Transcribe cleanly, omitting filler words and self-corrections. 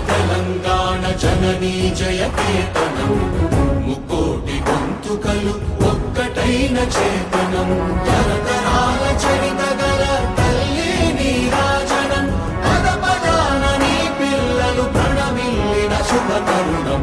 తెలంగాణ జననీ జయ కేతనం ముక్కోటి గొంతుకలు ఒక్కటైన చేతనం తరతరాల చరిత గల తల్లి నీరాజనం పద పదాన నీ పిల్లలు ప్రణమిల్లిన శుభ తరుణం